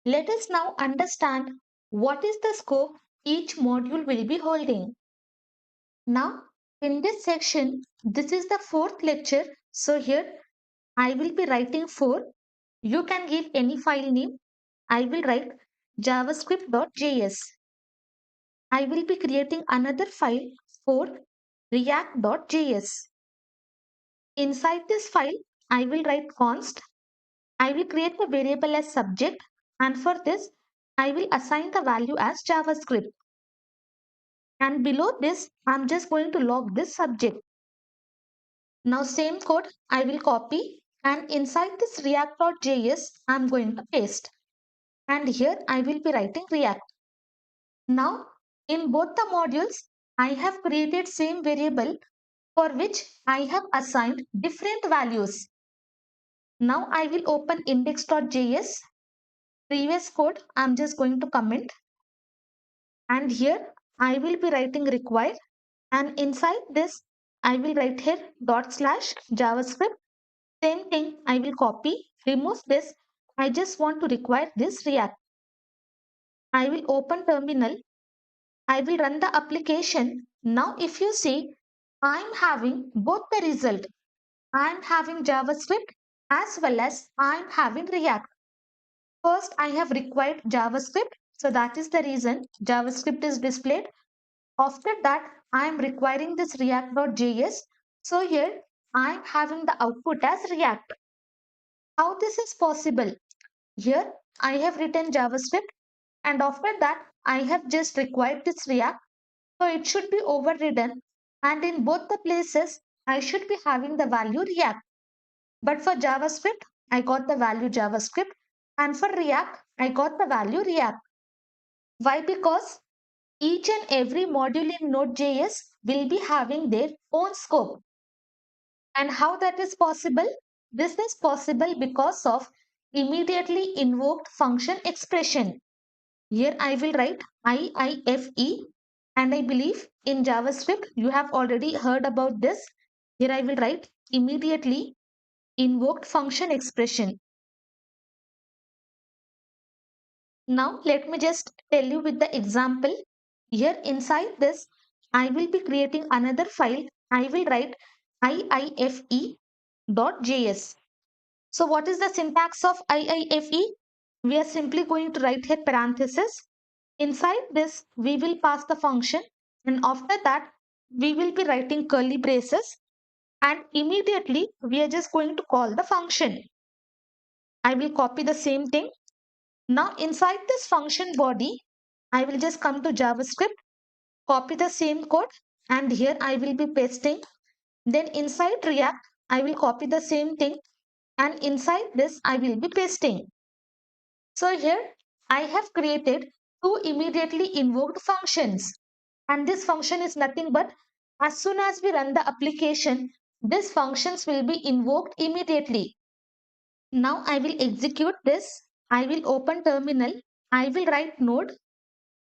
Let us now understand what is the scope each module will be holding. Now, in this section, this is the fourth lecture. So here I will be writing 4. You can give any file name. I will write javascript.js. I will be creating another file for react.js. Inside this file, I will write const. I will create the variable as subject, and for this, I will assign the value as JavaScript. And below this, I'm just going to log this subject. Now same code I will copy, and inside this react.js, I'm going to paste. And here I will be writing React. Now in both the modules, I have created same variable for which I have assigned different values. Now I will open index.js. Previous code I'm just going to comment, and here I will be writing require, and inside this I will write here dot slash javascript. Same thing I will copy, remove this. I just want to require this React. I will open terminal. I will run the application. Now if you see, I'm having both the result. I'm having JavaScript as well as I'm having React. First, I have required JavaScript. So that is the reason JavaScript is displayed. After that, I am requiring this react.js. So here I am having the output as React. How this is possible? Here I have written JavaScript, and after that I have just required this React. So it should be overridden, and in both the places I should be having the value React. But for JavaScript, I got the value JavaScript, and for React, I got the value React. Why? Because each and every module in Node.js will be having their own scope. And how that is possible? This is possible because of immediately invoked function expression. Here I will write IIFE, and I believe in JavaScript you have already heard about this. Here I will write immediately invoked function expression. Now let me just tell you with the example. Here inside this, I will be creating another file. I will write iife.js. So what is the syntax of iife? We are simply going to write here parenthesis. Inside this, we will pass the function, and after that, we will be writing curly braces, and immediately we are just going to call the function. I will copy the same thing. Now inside this function body, I will just come to JavaScript, copy the same code, and here I will be pasting. Then inside React, I will copy the same thing, and inside this I will be pasting. So here I have created two immediately invoked functions, and this function is nothing but as soon as we run the application, these functions will be invoked immediately. Now I will execute this. I will open terminal. I will write node.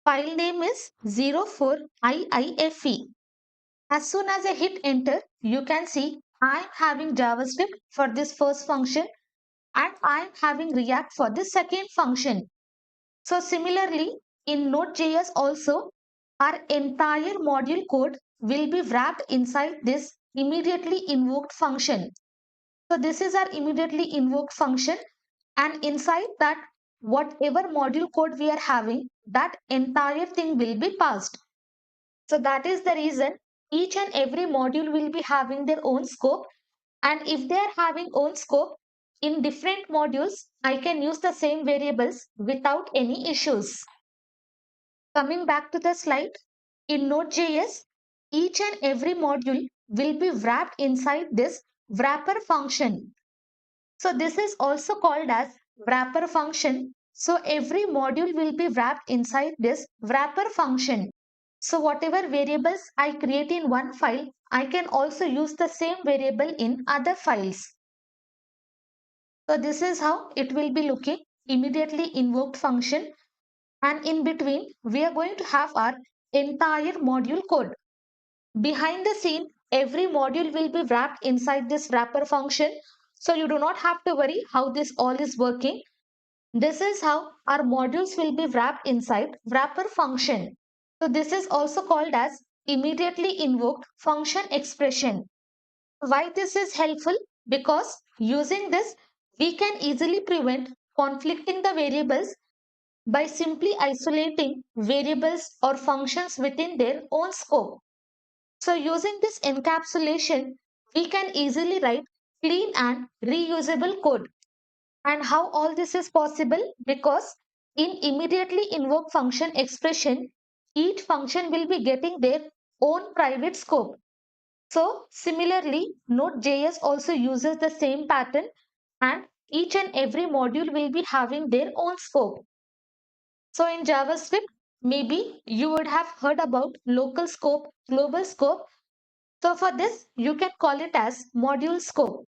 File name is 04IIFE. As soon as I hit enter, you can see I am having JavaScript for this first function, and I am having React for the second function. So similarly, in Node.js also, our entire module code will be wrapped inside this immediately invoked function. So this is our immediately invoked function, and inside that, whatever module code we are having, that entire thing will be passed. So that is the reason each and every module will be having their own scope, and if they are having own scope in different modules, I can use the same variables without any issues. Coming back to the slide, in Node.js, each and every module will be wrapped inside this wrapper function. So this is also called as wrapper function. So every module will be wrapped inside this wrapper function. So whatever variables I create in one file, I can also use the same variable in other files. So this is how it will be looking, immediately invoked function, and in between we are going to have our entire module code. Behind the scene, every module will be wrapped inside this wrapper function. So you do not have to worry how this all is working. This is how our modules will be wrapped inside wrapper function. So this is also called as immediately invoked function expression. Why this is helpful? Because using this, we can easily prevent conflicting the variables by simply isolating variables or functions within their own scope. So using this encapsulation, we can easily write clean and reusable code. And how all this is possible? Because in immediately invoke function expression, each function will be getting their own private scope. So similarly, Node.js also uses the same pattern, and each and every module will be having their own scope. So in JavaScript, maybe you would have heard about local scope, global scope. So for this, you can call it as module scope.